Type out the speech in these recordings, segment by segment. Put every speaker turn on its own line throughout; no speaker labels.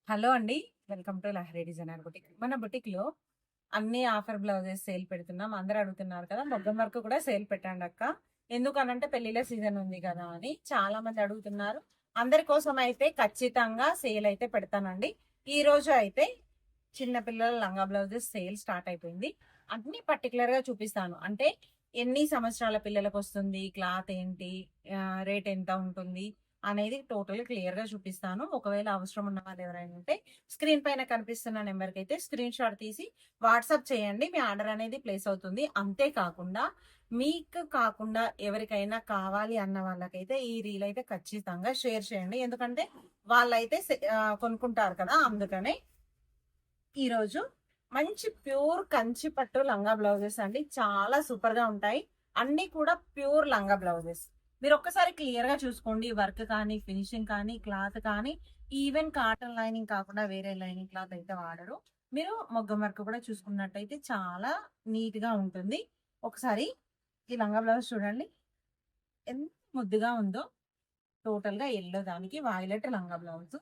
Hello అండి. Welcome to Lahari designer boutique. మన బుటిక్‌లో అన్ని ఆఫర్ బ్లౌజెస్ సేల్ పెడుతున్నాం. అందరూ అడుగుతున్నారు కదా! మగ్గం వర్క్ కూడా సేల్ పెట్టండి అక్క. ఎందుకనంటే పెళ్ళిళ్ళ సీజన్ ఉంది కదా అని చాలా మంది అడుగుతున్నారు. అందరి కోసం అయితే ఖచ్చితంగా సేల్ అయితే పెడతానండి. ఈ రోజు అయితే చిన్న పిల్లల లంగా బ్లౌజెస్ సేల్ స్టార్ట్ అయిపోయింది. అన్ని పర్టికులర్‌గా చూపిస్తాను. అంటే ఎన్ని సంవత్సరాల పిల్లలకు వస్తుంది, క్లాత్ ఏంటి, రేట్ ఎంత ఉంటుంది అనేది టోటల్ క్లియర్ గా చూపిస్తాను. ఒకవేళ అవసరం ఉన్న వాళ్ళు ఎవరైనా ఉంటే స్క్రీన్ పైన కనిపిస్తున్న నెంబర్ కి అయితే స్క్రీన్ షాట్ తీసి వాట్సాప్ చేయండి. మీ ఆర్డర్ అనేది ప్లేస్ అవుతుంది. అంతేకాకుండా మీకు కాకుండా ఎవరికైనా కావాలి అన్న వాళ్ళకైతే ఈ రీల్ అయితే ఖచ్చితంగా షేర్ చేయండి. ఎందుకంటే వాళ్ళైతే కొనుక్కుంటారు కదా, అందుకనే ఈరోజు మంచి ప్యూర్ కంచి పట్టు లంగా బ్లౌజెస్ అండి. చాలా సూపర్ గా ఉంటాయి. అన్ని కూడా ప్యూర్ లంగా బ్లౌజెస్. మీరు ఒక్కసారి క్లియర్ గా చూసుకోండి. వర్క్ కానీ, ఫినిషింగ్ కానీ, క్లాత్ కానీ, ఈవెన్ కాటన్ లైనింగ్ కాకుండా వేరే లైనింగ్ క్లాత్ అయితే వాడరు. మీరు మొగ్గం వర్క్ కూడా చూసుకున్నట్టయితే చాలా నీట్ గా ఉంటుంది. ఒకసారి ఈ లంగా బ్లౌజ్ చూడండి ఎంత ముద్దుగా ఉందో. టోటల్ గా ఎల్లో దానికి వైలెట్ లంగా బ్లౌజ్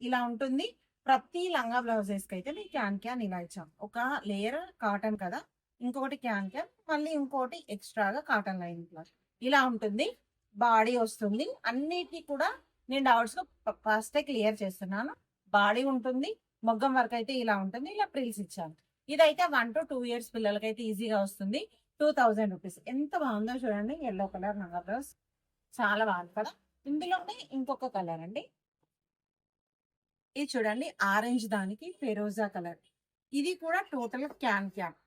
ఇలా ఉంటుంది. ప్రతి లంగా బ్లౌజెస్ కి అయితే మీకు క్యాన్ ఇలా ఇచ్చాం. ఒక లేయర్ కాటన్ కదా, ఇంకొకటి క్యాన్ మళ్ళీ ఇంకోటి ఎక్స్ట్రాగా కాటన్ లైనింగ్ క్లాత్ ఇలా ఉంటుంది. బాడీ వస్తుంది. అన్నిటికీ కూడా నేను డౌట్స్ ఫస్ట్ క్లియర్ చేస్తున్నాను. బాడీ ఉంటుంది. మొగ్గం వర్క్ అయితే ఇలా ఉంటుంది. ఇలా ప్రిల్స్ ఇచ్చాను. ఇదైతే 1 to 2 years పిల్లలకైతే ఈజీగా వస్తుంది. 2000 రూపీస్. ఎంత బాగుందో చూడండి. ఎల్లో కలర్ లంగా బ్లౌజ్ చాలా బాగుంది కదా. ఇందులోనే ఇంకొక కలర్ అండి. ఇది చూడండి, ఆరెంజ్ దానికి ఫెరోజా కలర్. ఇది కూడా టోటల్ క్యాన్.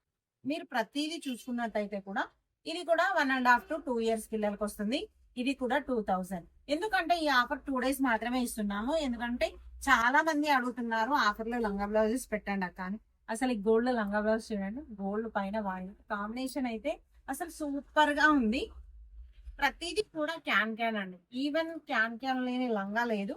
మీరు ప్రతిదీ చూసుకున్నట్టయితే కూడా ఇది కూడా 1.5 to 2 years పిల్లలకి వస్తుంది. ఇది కూడా 2000. ఎందుకంటే ఈ ఆఫర్ 2 days మాత్రమే ఇస్తున్నాము. ఎందుకంటే చాలా మంది అడుగుతున్నారు ఆఫర్ లో లంగా బ్లౌజెస్ పెట్టండి అక్క అని. అసలు ఈ గోల్డ్ లంగా బ్లౌజ్ చూడండి, గోల్డ్ పైన వైట్ కాంబినేషన్ అయితే అసలు సూపర్ గా ఉంది. ప్రతిదీ కూడా క్యాన్ అండి. ఈవెన్ క్యాన్ లేని లంగా లేదు.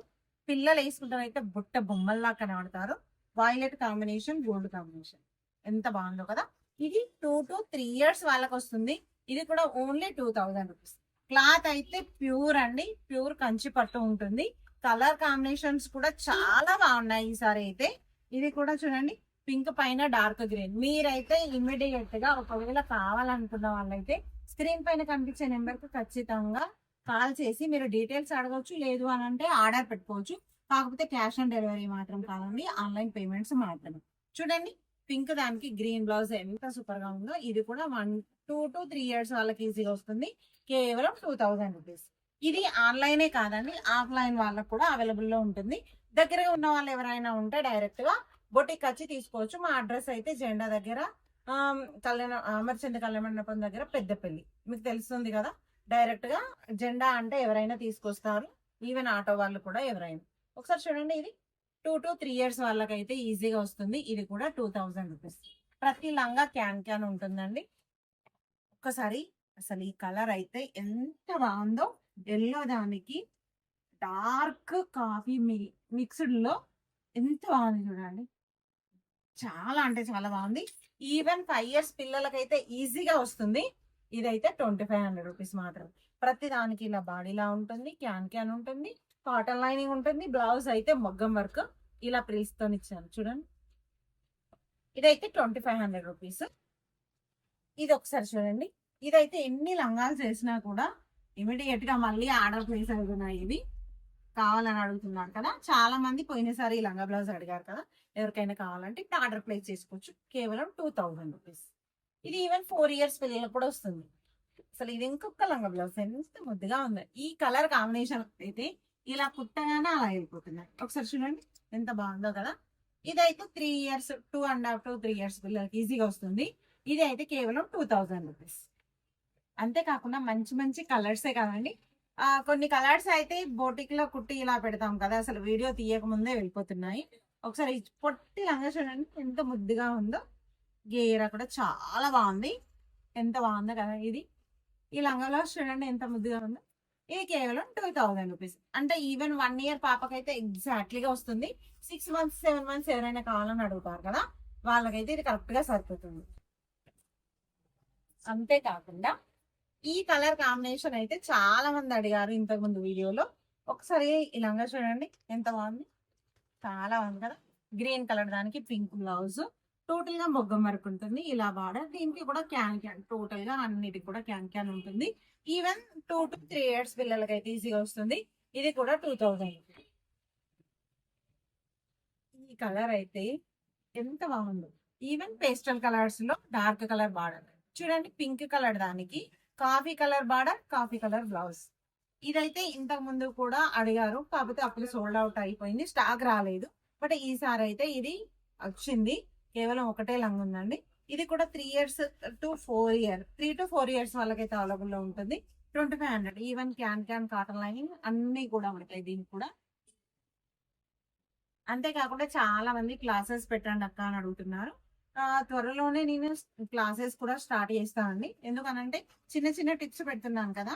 పిల్లలు వేసుకుంటారైతే బుట్ట బొమ్మల్లా కనబడతారు. వైలెట్ కాంబినేషన్, గోల్డ్ కాంబినేషన్ ఎంత బాగుందో కదా. ఇది 2 to 3 years వాళ్ళకి వస్తుంది. ఇది కూడా ఓన్లీ 2000 రూపీస్. క్లాత్ అయితే ప్యూర్ అండి, ప్యూర్ కంచి పట్టు ఉంటుంది. కలర్ కాంబినేషన్స్ కూడా చాలా బాగున్నాయి ఈసారి అయితే. ఇది కూడా చూడండి, పింక్ పైన డార్క్ గ్రీన్. మీరైతే ఇమ్మీడియట్ గా ఒకవేళ కావాలనుకున్న వాళ్ళైతే స్క్రీన్ పైన కనిపించే నెంబర్ కు ఖచ్చితంగా కాల్ చేసి మీరు డీటెయిల్స్ అడగవచ్చు. లేదు అని అంటే ఆర్డర్ పెట్టుకోవచ్చు. కాకపోతే క్యాష్ ఆన్ డెలివరీ మాత్రం కాదండి, ఆన్లైన్ పేమెంట్స్ మాత్రమే. చూడండి, పింక్ దానికి గ్రీన్ బ్లౌజ్ ఎంత సూపర్ గా ఉందో. ఇది కూడా 2 to 3 years వాళ్ళకి ఈజీగా వస్తుంది. కేవలం 2000 రూపీస్. ఇది ఆన్లైనే కాదండి, ఆఫ్లైన్ వాళ్ళకు కూడా అవైలబుల్ లో ఉంటుంది. దగ్గరగా ఉన్న వాళ్ళు ఎవరైనా ఉంటే డైరెక్ట్ గా బొటిక్ వచ్చి తీసుకోవచ్చు. మా అడ్రస్ అయితే జెండా దగ్గర, అమర్చంద కళ్యాణ మండపం దగ్గర, పెద్దపల్లి. మీకు తెలుస్తుంది కదా. డైరెక్ట్ గా జెండా అంటే ఎవరైనా తీసుకొస్తారు. ఈవెన్ ఆటో వాళ్ళు కూడా ఎవరైనా. ఒకసారి చూడండి, ఇది 2 to 3 years వాళ్ళకైతే ఈజీగా వస్తుంది. ఇది కూడా 2000 రూపీస్. ప్రతి లంగా క్యాన్ ఉంటుందండి. ఒక్కసారి అసలు ఈ కలర్ అయితే ఎంత బాగుందో. ఎల్లో దానికి డార్క్ కాఫీ మిక్స్డ్ లో ఎంత బాగుంది చూడండి. చాలా అంటే చాలా బాగుంది. ఈవెన్ 5 years పిల్లలకైతే ఈజీగా వస్తుంది. ఇదైతే 2500 రూపీస్ మాత్రం. ప్రతి దానికి ఇలా బాడీలా ఉంటుంది, క్యాన్ ఉంటుంది, కాటన్ లైనింగ్ ఉంటుంది. బ్లౌజ్ అయితే మొగ్గం వర్క్ ఇలా ప్రిల్స్ తో ఇచ్చాను చూడండి. ఇదైతే 2500 రూపీస్. ఇది ఒకసారి చూడండి. ఇదైతే ఎన్ని లంగాలు చేసినా కూడా ఇమీడియట్ గా మళ్ళీ ఆర్డర్ ప్లేస్ అవుతున్నాయి. ఇవి కావాలని అడుగుతున్నారు కదా చాలా మంది. పోయినసారి ఈ లంగా బ్లౌజ్ అడిగారు కదా. ఎవరికైనా కావాలంటే ఇప్పుడు ఆర్డర్ ప్లేస్ చేసుకోవచ్చు. కేవలం 2000 రూపీస్. ఇది ఈవెన్ 4 years పిల్లలకు కూడా వస్తుంది. అసలు ఇది ఇంకొక లంగా బ్లౌజ్ ఎంత ముద్దుగా ఉంది. ఈ కలర్ కాంబినేషన్ అయితే ఇలా కుట్టగానే అలా వెళ్ళిపోతున్నాయి. ఒకసారి చూడండి ఎంత బాగుందో కదా. ఇదైతే 3 years, 2.5 to 3 years పిల్లలకి ఈజీగా వస్తుంది. ఇది అయితే కేవలం 2000 రూపీస్. అంతేకాకుండా మంచి మంచి కలర్సే కాదండి. కొన్ని కలర్స్ అయితే బోటిక్ లో కుట్టి ఇలా పెడతాం కదా, అసలు వీడియో తీయక ముందే వెళ్ళిపోతున్నాయి. ఒకసారి పొట్టి లంగా చూడండి ఎంత ముద్దుగా ఉందో. గేరా కూడా చాలా బాగుంది. ఎంత బాగుందో కదా ఇది. ఈ లంగాలో చూడండి ఎంత ముద్దుగా ఉందో. ఇది కేవలం 2000 రూపీస్. అంటే ఈవెన్ 1 year పాపకైతే ఎగ్జాక్ట్లీగా వస్తుంది. 6 months 7 months ఎవరైనా కావాలని అడుగుతారు కదా, వాళ్ళకైతే ఇది కరెక్ట్ గా సరిపోతుంది. అంతేకాకుండా ఈ కలర్ కాంబినేషన్ అయితే చాలా మంది అడిగారు ఇంతకు ముందు వీడియోలో. ఒకసారి ఈ లంగా చూడండి ఎంత బాగుంది. చాలా ఉంది కదా. గ్రీన్ కలర్ దానికి పింక్ బ్లౌజ్, టోటల్ గా మొగ్గం వర్క్ ఉంటుంది. ఇలా బార్డర్, దీనికి కూడా క్యాన్ క్యాన్, టోటల్ గా అన్నిటికి కూడా క్యాన్ క్యాన్ ఉంటుంది. ఈవెన్ 2 to 3 years పిల్లలకి అయితే ఈజీగా వస్తుంది. ఇది కూడా 2000. ఈ కలర్ అయితే ఎంత బాగుందో. ఈవెన్ పేస్టల్ కలర్స్ లో డార్క్ కలర్ బార్డర్ చూడండి. పింక్ కలర్ దానికి coffee colour border, coffee colour blouse. ఇదైతే ఇంతకు ముందు కూడా అడిగారు, కాకపోతే అప్పుడు సోల్డ్ అవుట్ అయిపోయింది, స్టాక్ రాలేదు. బట్ ఈసారి అయితే ఇది వచ్చింది. కేవలం ఒకటే లంగ్ ఉందండి. ఇది కూడా 3 years to 4 years, 3 to 4 years వాళ్ళకైతే అవైలబుల్ లో ఉంటుంది. 2500. Even can can, cotton lining అన్ని కూడా ఉంటాయి దీనికి కూడా. అంతేకాకుండా చాలా మంది క్లాసెస్ పెట్టండి అక్క అని అడుగుతున్నారు. త్వరలోనే నేను క్లాసెస్ కూడా స్టార్ట్ చేస్తానండి. ఎందుకనంటే చిన్న చిన్న టిప్స్ పెడుతున్నాను కదా,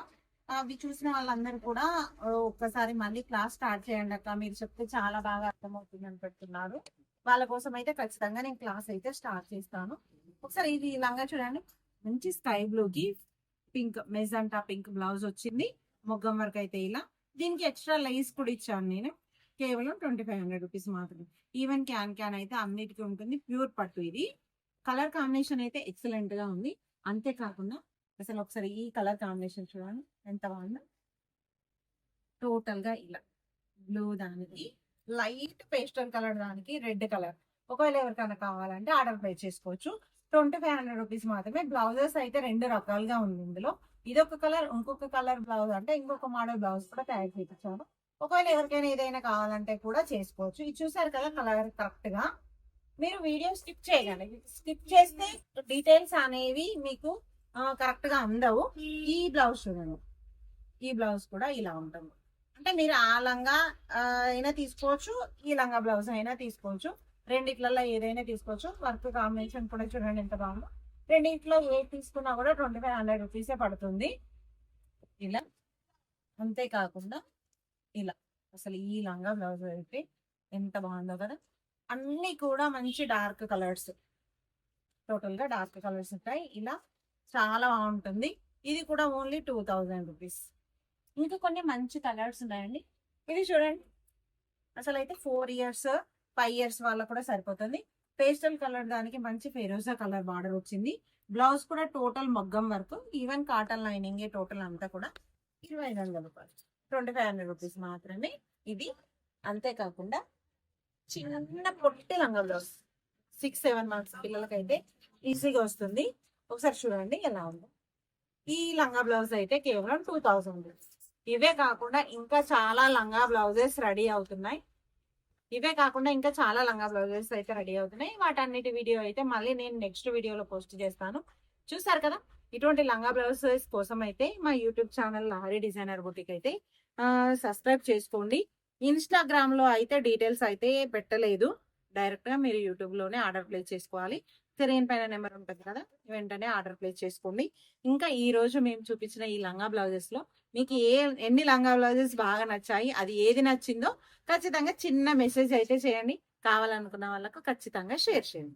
అవి చూసిన వాళ్ళందరూ కూడా ఒక్కసారి మళ్ళీ క్లాస్ స్టార్ట్ చేయండి అక్క, మీరు చెప్తే చాలా బాగా అర్థమవుతుంది అని పెడుతున్నారు. వాళ్ళ కోసం అయితే ఖచ్చితంగా నేను క్లాస్ అయితే స్టార్ట్ చేస్తాను. ఒకసారి ఇది లంగా చూడండి. మంచి స్కై బ్లూకి పింక్, మెజంటా పింక్ బ్లౌజ్ వచ్చింది. మొగ్గం వరకు అయితే ఇలా. దీనికి ఎక్స్ట్రా లైస్ కూడా ఇచ్చాను నేను. కేవలం 2500 రూపీస్ మాత్రమే. ఈవెన్ క్యాన్ క్యాన్ అయితే అన్నిటికీ ఉంటుంది. ప్యూర్ పట్టు. ఇది కలర్ కాంబినేషన్ అయితే ఎక్సలెంట్ గా ఉంది. అంతేకాకుండా అసలు ఒకసారి ఈ కలర్ కాంబినేషన్ చూడండి ఎంత బాగుందో. టోటల్ గా ఇలా బ్లూ దానికి లైట్ పేస్టల్ కలర్ దానికి రెడ్ కలర్. ఒకవేళ ఎవరికైనా కావాలంటే ఆర్డర్ ప్లేస్ చేసుకోవచ్చు. 2500 రూపీస్ మాత్రమే. బ్లౌజెస్ అయితే 2 రకాలుగా ఉంది ఇందులో. ఇదొక కలర్, ఇంకొక కలర్ బ్లౌజ్ అంటే ఇంకొక మోడల్ బ్లౌజ్ కూడా తయారు చేయించాను. ఒకవేళ ఎవరికైనా ఏదైనా కావాలంటే కూడా చేసుకోవచ్చు. ఇది చూసారు కదా కలర్ కరెక్ట్ గా. మీరు వీడియో స్కిప్ చేయగలండి. స్కిప్ చేస్తే డీటెయిల్స్ అనేవి మీకు కరెక్ట్ గా అందవు. ఈ బ్లౌజ్ చూడండి. ఈ బ్లౌజ్ కూడా ఇలా ఉంటుంది. అంటే మీరు ఆ లంగా అయినా తీసుకోవచ్చు, ఈ లంగా బ్లౌజ్ అయినా తీసుకోవచ్చు. రెండిట్లలో ఏదైనా తీసుకోవచ్చు. వర్క్ కాంబినేషన్ కూడా చూడండి ఎంత బాగుందో. రెండిట్లో ఏది తీసుకున్నా కూడా 2500 రూపీసే పడుతుంది ఇలా. అంతేకాకుండా ఇలా అసలు ఈ లంగా బ్లౌజ్ అయితే ఎంత బాగుందో కదా. అన్ని కూడా మంచి డార్క్ కలర్స్, టోటల్ గా డార్క్ కలర్స్ ఉంటాయి. ఇలా చాలా బాగుంటుంది. ఇది కూడా ఓన్లీ 2000 రూపీస్. ఇంకా కొన్ని మంచి కలర్స్ ఉన్నాయండి. ఇది చూడండి. అసలు అయితే 4 years 5 years వాళ్ళకు కూడా సరిపోతుంది. పేస్టల్ కలర్ దానికి మంచి ఫెరోజా కలర్ బార్డర్ వచ్చింది. బ్లౌజ్ కూడా టోటల్ మగ్గం వరకు, ఈవెన్ కాటన్ లైనింగ్ టోటల్ అంతా కూడా 2500 రూపాయలు. 2500 రూపీస్ మాత్రమే ఇది. అంతేకాకుండా చిన్న పొట్టి లంగా బ్లౌజ్ 6-7 months పిల్లలకైతే ఈజీగా వస్తుంది. ఒకసారి చూడండి ఎలా ఉందో. ఈ లంగా బ్లౌజ్ అయితే కేవలం 2000 రూపీస్. ఇవే కాకుండా ఇంకా చాలా లంగా బ్లౌజెస్ రెడీ అవుతున్నాయి. రెడీ అవుతున్నాయి. వాటన్నిటి వీడియో అయితే మళ్ళీ నేను నెక్స్ట్ వీడియోలో పోస్ట్ చేస్తాను. చూసారు కదా, ఇటువంటి లంగా బ్లౌజెస్ కోసం అయితే మా YouTube channel Lahari designer boutique అయితే సబ్స్క్రైబ్ చేసుకోండి. ఇన్స్టాగ్రామ్ లో అయితే డీటెయిల్స్ అయితే పెట్టలేదు. డైరెక్ట్ గా మీరు యూట్యూబ్ లోనే ఆర్డర్ ప్లేస్ చేసుకోవాలి. స్క్రీన్ పైన నెంబర్ ఉంటుంది కదా, వెంటనే ఆర్డర్ ప్లేస్ చేసుకోండి. ఇంకా ఈ రోజు మేము చూపించిన ఈ లంగా బ్లౌజెస్ లో మీకు ఎన్ని లంగా బ్లౌజెస్ బాగా నచ్చాయి, అది ఏది నచ్చిందో ఖచ్చితంగా చిన్న మెసేజ్ అయితే చేయండి. కావాలనుకున్న వాళ్ళకు ఖచ్చితంగా షేర్ చేయండి.